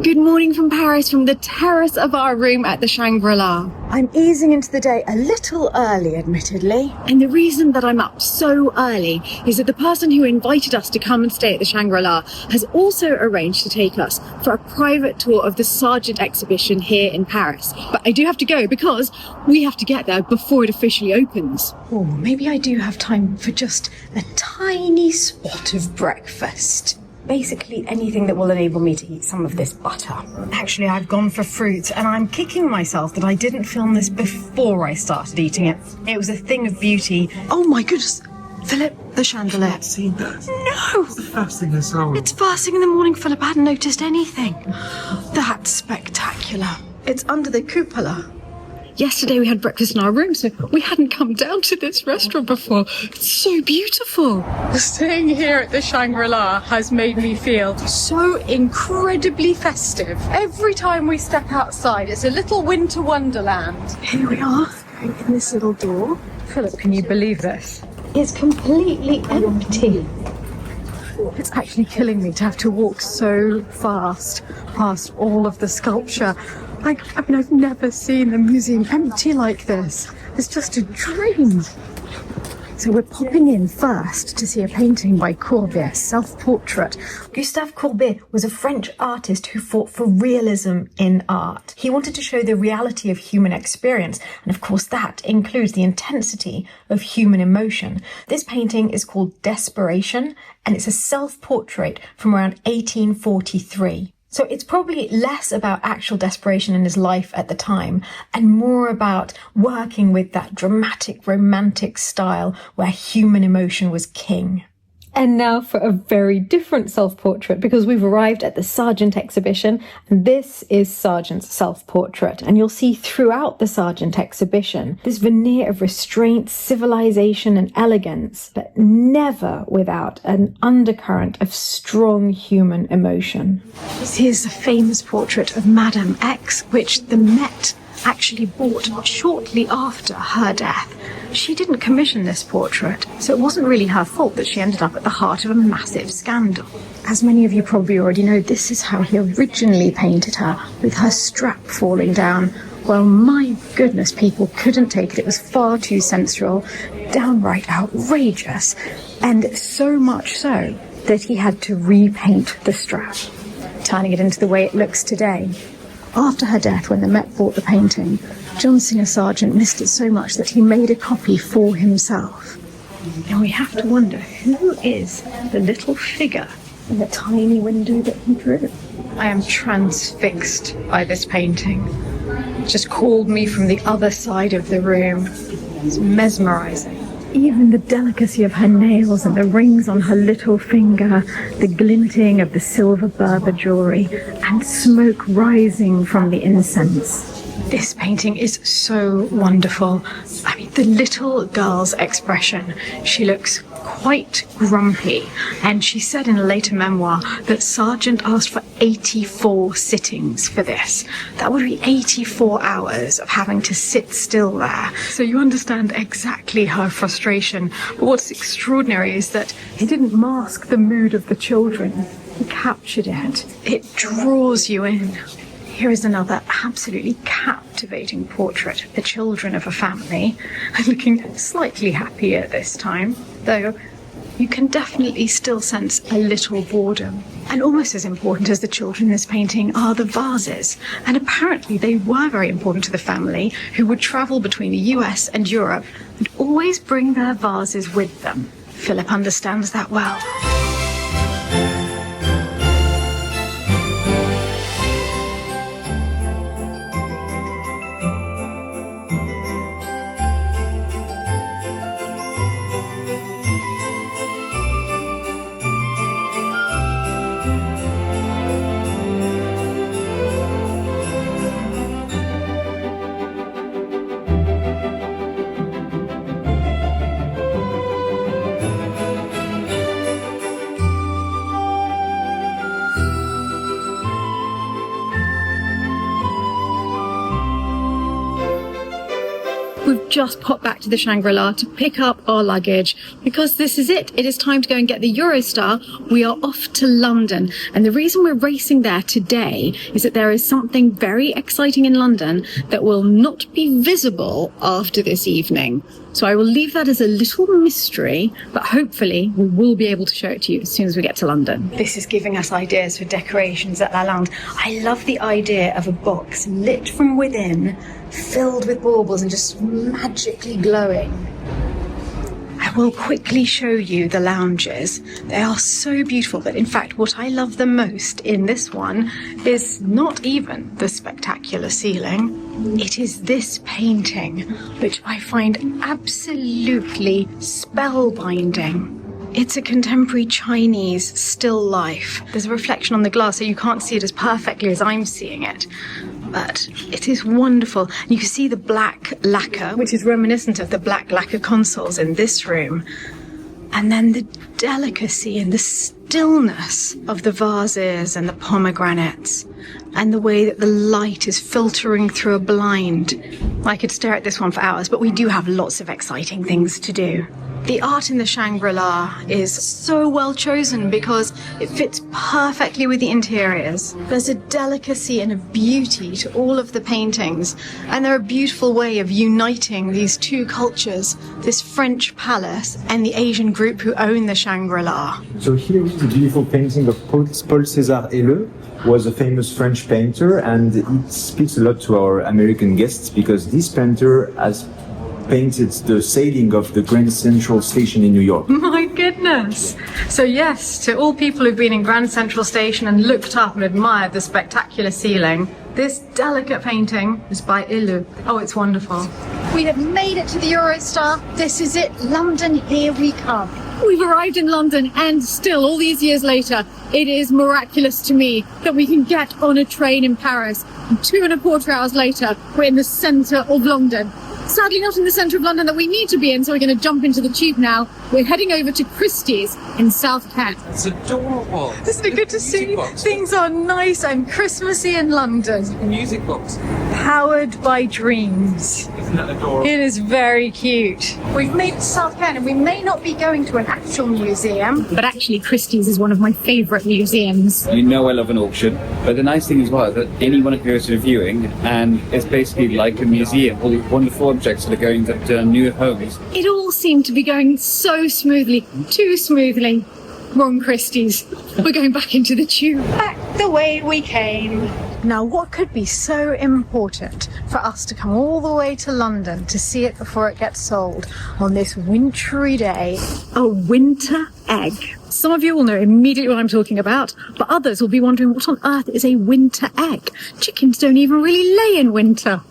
Good morning from Paris, from the terrace of our room at the Shangri-La. I'm easing into the day a little early, admittedly. And the reason that I'm up so early is that the person who invited us to come and stay at the Shangri-La has also arranged to take us for a private tour of the Sargent exhibition here in Paris. But I do have to go because we have to get there before it officially opens. Oh, maybe I do have time for just a tiny spot of breakfast. Basically anything that will enable me to eat some of this butter. Actually, I've gone for fruit, and I'm kicking myself that I didn't film this before I started eating it. It was a thing of beauty. Oh my goodness! Philip, the chandelier. I've seen that. No! It's the first thing I saw. It's first thing in the morning, Philip. I hadn't noticed anything. That's spectacular. It's under the cupola. Yesterday we had breakfast in our room, so we hadn't come down to this restaurant before. It's so beautiful. Staying here at the Shangri-La has made me feel so incredibly festive. Every time we step outside, it's a little winter wonderland. Here we are, going in this little door. Philip, can you believe this? It's completely empty. It's actually killing me to have to walk so fast past all of the sculpture. I've never seen the museum empty like this. It's just a dream. So we're popping in first to see a painting by Courbet, self-portrait. Gustave Courbet was a French artist who fought for realism in art. He wanted to show the reality of human experience, and of course that includes the intensity of human emotion. This painting is called Desperation, and it's a self-portrait from around 1843. So it's probably less about actual desperation in his life at the time and more about working with that dramatic, romantic style where human emotion was king. And now for a very different self-portrait, because we've arrived at the Sargent exhibition, and this is Sargent's self-portrait. And you'll see throughout the Sargent exhibition this veneer of restraint, civilization and elegance, but never without an undercurrent of strong human emotion. This is a famous portrait of Madame X, which the Met actually bought shortly after her death. She didn't commission this portrait, so it wasn't really her fault that she ended up at the heart of a massive scandal. As many of you probably already know, this is how he originally painted her, with her strap falling down. Well, my goodness, people couldn't take it. It was far too sensual, downright outrageous, and so much so that he had to repaint the strap, turning it into the way it looks today. After her death, when the Met bought the painting, John Singer Sargent missed it so much that he made a copy for himself. And we have to wonder, who is the little figure in the tiny window that he drew? I am transfixed by this painting. It just called me from the other side of the room. It's mesmerizing. Even the delicacy of her nails and the rings on her little finger, the glinting of the silver Berber jewelry, and smoke rising from the incense. This painting is so wonderful. I mean, the little girl's expression, she looks quite grumpy, and she said in a later memoir that Sargent asked for 84 sittings for this. That would be 84 hours of having to sit still there. So you understand exactly her frustration. But what's extraordinary is that he didn't mask the mood of the children. He captured it. It draws you in. Here is another absolutely captivating portrait of the children of a family, looking slightly happy at this time, though you can definitely still sense a little boredom. And almost as important as the children in this painting are the vases. And apparently they were very important to the family, who would travel between the US and Europe and always bring their vases with them. Philip understands that well. just popped back to the Shangri-La to pick up our luggage because this is it. It is time to go and get the Eurostar. We are off to London. And the reason we're racing there today is that there is something very exciting in London that will not be visible after this evening. So I will leave that as a little mystery, but hopefully we will be able to show it to you as soon as we get to London. This is giving us ideas for decorations at Lalande. I love the idea of a box lit from within, filled with baubles and just magically glowing. I will quickly show you the lounges. They are so beautiful, but in fact what I love the most in this one is not even the spectacular ceiling. It is this painting, which I find absolutely spellbinding. It's a contemporary Chinese still life. There's a reflection on the glass, so you can't see it as perfectly as I'm seeing it. But it is wonderful. You can see the black lacquer, which is reminiscent of the black lacquer consoles in this room. And then the delicacy and the stillness of the vases and the pomegranates. And the way that the light is filtering through a blind. I could stare at this one for hours, but we do have lots of exciting things to do. The art in the Shangri-La is so well chosen because it fits perfectly with the interiors. There's a delicacy and a beauty to all of the paintings, and they're a beautiful way of uniting these two cultures, this French palace and the Asian group who own the Shangri-La. So here is a beautiful painting of Paul César Helleux, who was a famous French painter, and it speaks a lot to our American guests because this painter has painted the sailing of the Grand Central Station in New York. My goodness! So yes, to all people who've been in Grand Central Station and looked up and admired the spectacular ceiling, this delicate painting is by Helleux. Oh, it's wonderful. We have made it to the Eurostar. This is it. London, here we come. We've arrived in London, and still, all these years later, it is miraculous to me that we can get on a train in Paris. And 2.25 hours later, we're in the centre of London. Sadly not in the centre of London that we need to be in, so we're going to jump into the tube now. We're heading over to Christie's in South Kent. It's adorable. Isn't it good to see? Box. Things are nice and Christmassy in London. Music box. Powered by dreams. Isn't that adorable? It is very cute. We've made it to South Kent and we may not be going to an actual museum. But actually, Christie's is one of my favourite museums. You know I love an auction, but the nice thing as well is that anyone can go to a viewing and it's basically like a museum. All these wonderful objects that are going to new homes. It all seemed to be going so smoothly, too smoothly. Wrong Christie's. We're going back into the tube. Back the way we came. Now, what could be so important for us to come all the way to London to see it before it gets sold on this wintry day? A winter egg. Some of you will know immediately what I'm talking about, but others will be wondering what on earth is a winter egg. Chickens don't even really lay in winter.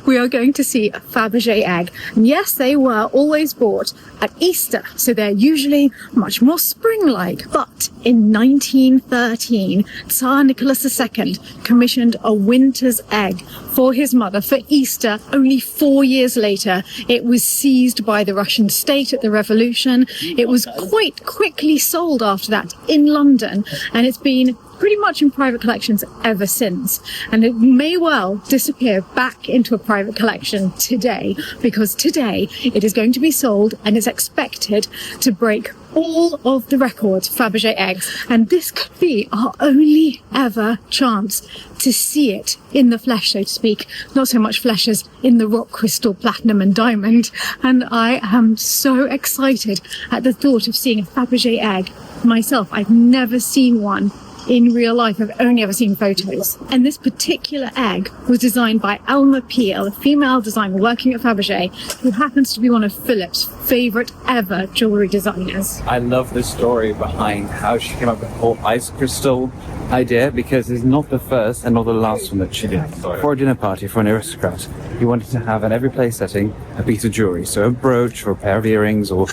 We are going to see a Fabergé egg. And yes, they were always bought at Easter, so they're usually much more spring-like. But in 1913, Tsar Nicholas II commissioned a winter's egg for his mother for Easter. Only 4 years later, it was seized by the Russian state at the Revolution. It was quite quickly sold after that in London, and it's been pretty much in private collections ever since. And it may well disappear back into a private collection today, because today it is going to be sold and is expected to break all of the records for Fabergé eggs. And this could be our only ever chance to see it in the flesh, so to speak. Not so much flesh as in the rock, crystal, platinum and diamond. And I am so excited at the thought of seeing a Fabergé egg myself. I've never seen one in real life. I've only ever seen photos. And this particular egg was designed by Elma Peel, a female designer working at Fabergé, who happens to be one of Philip's favourite ever jewellery designers. I love the story behind how she came up with the whole ice crystal idea, because it's not the first and not the last one that she did. For a dinner party for an aristocrat, he wanted to have in every place setting a piece of jewellery, so a brooch or a pair of earrings or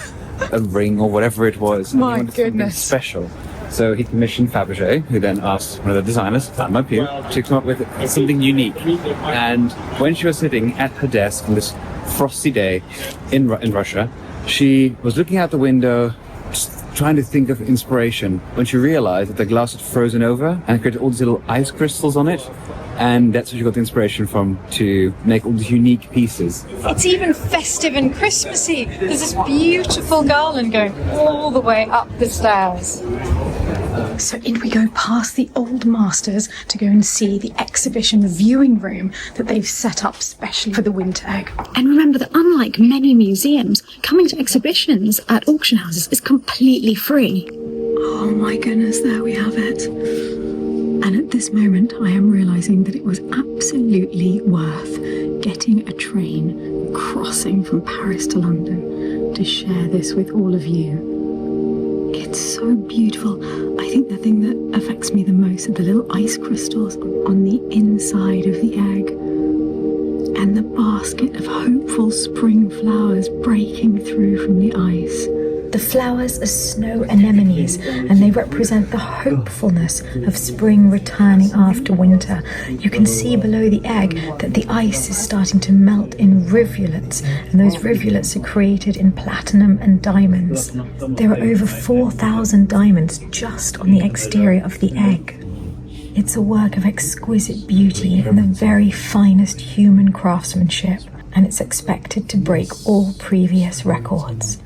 a ring or whatever it was. And My he wanted something goodness. special. So he commissioned Fabergé, who then asked one of the designers, Elma Peel, to come up with something unique. And when she was sitting at her desk on this frosty day in Russia, she was looking out the window, just trying to think of inspiration, when she realized that the glass had frozen over and created all these little ice crystals on it. And that's where she got the inspiration from to make all these unique pieces. It's even festive and Christmassy. There's this beautiful garland going all the way up the stairs. So in we go past the old masters to go and see the exhibition viewing room that they've set up specially for the Winter Egg. And remember that unlike many museums, coming to exhibitions at auction houses is completely free. Oh my goodness, there we have it. And at this moment, I am realising that it was absolutely worth getting a train crossing from Paris to London to share this with all of you. It's so beautiful. I think the thing that affects me the most are the little ice crystals on the inside of the egg and the basket of hopeful spring flowers breaking through from the ice. The flowers are snow anemones, and they represent the hopefulness of spring returning after winter. You can see below the egg that the ice is starting to melt in rivulets, and those rivulets are created in platinum and diamonds. There are over 4,000 diamonds just on the exterior of the egg. It's a work of exquisite beauty and the very finest human craftsmanship, and it's expected to break all previous records.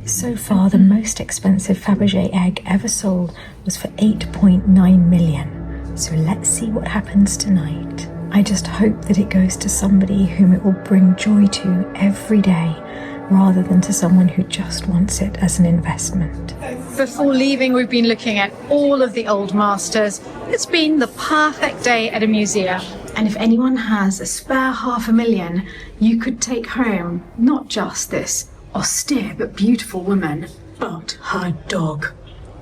So far, the most expensive Fabergé egg ever sold was for 8.9 million. So let's see what happens tonight. I just hope that it goes to somebody whom it will bring joy to every day, rather than to someone who just wants it as an investment. Before leaving, we've been looking at all of the old masters. It's been the perfect day at a museum. And if anyone has a spare $500,000, you could take home not just this austere but beautiful woman, but her dog.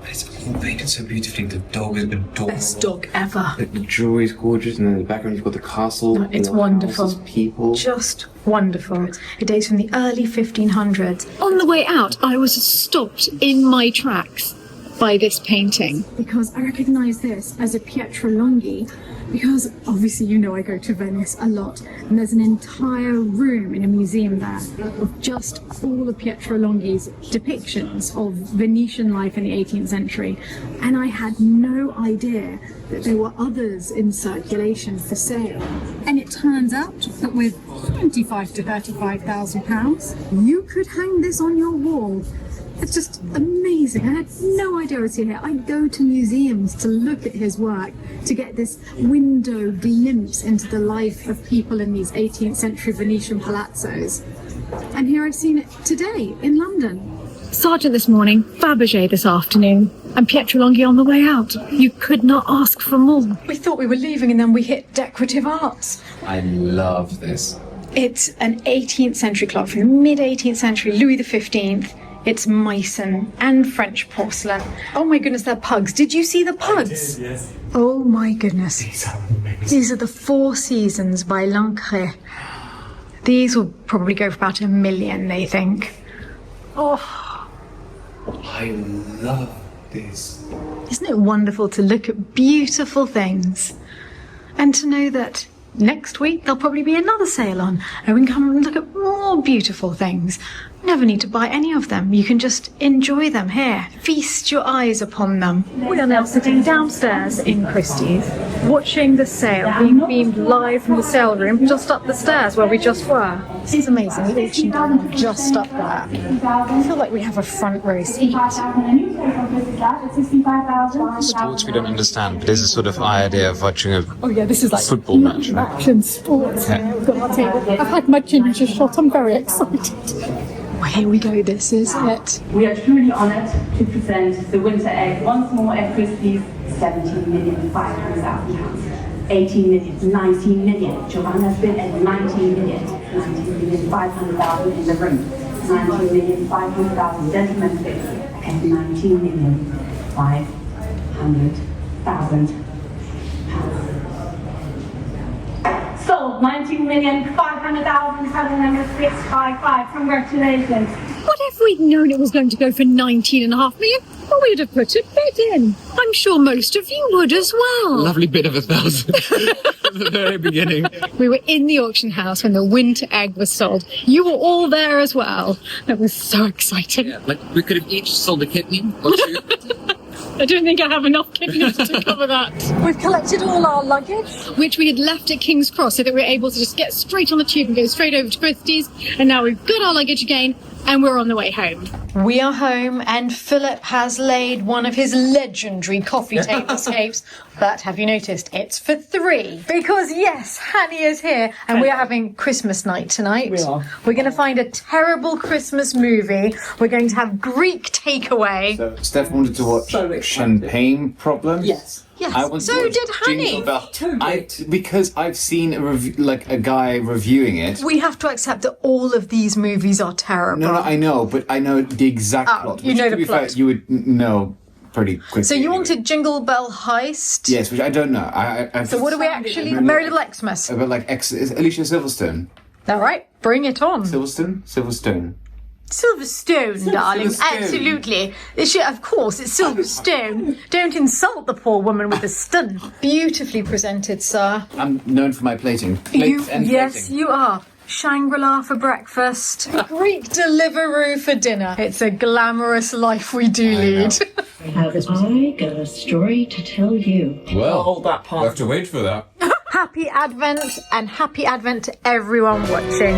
It's all painted so beautifully. The dog is adorable. Best dog ever. The jewelry is gorgeous, and then in the background you've got the castle. No, it's the wonderful. houses, people. Just wonderful. It dates from the early 1500s. On the way out, I was stopped in my tracks by this painting. Because I recognise this as a Pietro Longhi, because obviously you know I go to Venice a lot, and there's an entire room in a museum there of just all of Pietro Longhi's depictions of Venetian life in the 18th century, and I had no idea that there were others in circulation for sale. And it turns out that with £25,000 to £35,000 you could hang this on your wall. It's just amazing. I had no idea it was here. I go to museums to look at his work, to get this window glimpse into the life of people in these 18th century Venetian palazzos. And here I've seen it today in London. Sargent this morning, Fabergé this afternoon, and Pietro Longhi on the way out. You could not ask for more. We thought we were leaving and then we hit decorative arts. I love this. It's an 18th century clock from the mid-18th century, Louis XV. It's Meissen and French porcelain. Oh my goodness, they're pugs. Did you see the pugs? Yes. Oh my goodness. These are the Four Seasons by Lancret. These will probably go for about $1 million, they think. I love this. Isn't it wonderful to look at beautiful things and to know that next week there'll probably be another sale on and we can come and look at more beautiful things. You never need to buy any of them. You can just enjoy them here. Feast your eyes upon them. We are now sitting downstairs in Christie's, watching the sale being beamed live from the sale room just up the stairs where we just were. This is amazing. The auction down just up there. I feel like we have a front row seat. Sports we don't understand, but there's a sort of idea of watching a This is like football match. action sports. We've got our table. I've had my ginger shot. I'm very excited. Well, here we go. This is it. We are truly honoured to present the Winter Egg once more at Christie's. £17,500,000, 18 million, 19 million. Giovanna's bid at 19 million, 19,500,000 in the ring, 19,500,000. Gentlemen's bid at 19,500,000 pounds. Sold 19,500,000. Selling number 655. Congratulations. What if we'd known it was going to go for 19.5 million? Well, we'd have put a bid in. I'm sure most of you would as well. Lovely bit of 1,000 at the very beginning. We were in the auction house when the Winter Egg was sold. You were all there as well. It was so exciting. Like we could have each sold a kidney or two. I don't think I have enough kidneys to cover that. We've collected all our luggage. Which we had left at King's Cross so that we were able to just get straight on the tube and go straight over to Christie's. And now we've got our luggage again and we're on the way home. We are home and Philip has laid one of his legendary coffee tablescapes. But have you noticed, it's for 3. Because yes, Hanny is here and we are having Christmas night tonight. We are. We're going to find a terrible Christmas movie. We're going to have Greek takeaway. So Steph wanted to watch Champagne Problem. Yes. Yes, I want so to watch did Hanny. Jingle Bell. Because I've seen a guy reviewing it. We have to accept that all of these movies are terrible. No, I know, but I know the exact plot. you which, know to the be plot. fair, you would know pretty quickly. So you anyway. wanted Jingle Bell Heist? Yes, which I don't know. So what do we actually... Merry Little Xmas. About like is Alicia Silverstone. All right, bring it on. Silverstone? Silverstone. Silverstone, darling. Silverstone. Absolutely. Of course, it's Silverstone. Don't insult the poor woman with the stun. Beautifully presented, sir. I'm known for my plating. Plates and Yes, plating. you are. Shangri-La for breakfast. Greek Deliveroo for dinner. It's a glamorous life we do lead. Have I got a story to tell you? Well, hold that part. we'll have to wait for that. Happy Advent and happy Advent to everyone watching.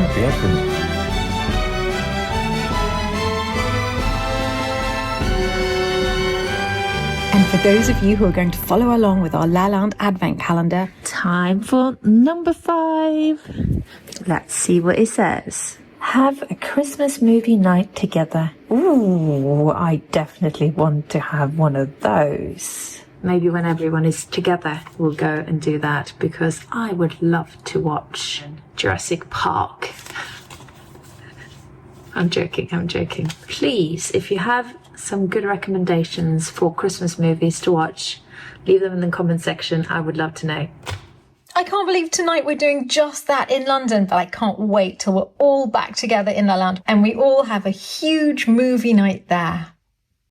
And for those of you who are going to follow along with our Lalande Advent calendar, Time for number 5. Let's see what it says. Have a Christmas movie night together. Ooh, I definitely want to have one of those. Maybe when everyone is together, we'll go and do that because I would love to watch Jurassic Park. I'm joking. Please, if you have some good recommendations for Christmas movies to watch, leave them in the comment section. I would love to know. I can't believe tonight we're doing just that in London, but I can't wait till we're all back together in Lalande and we all have a huge movie night there.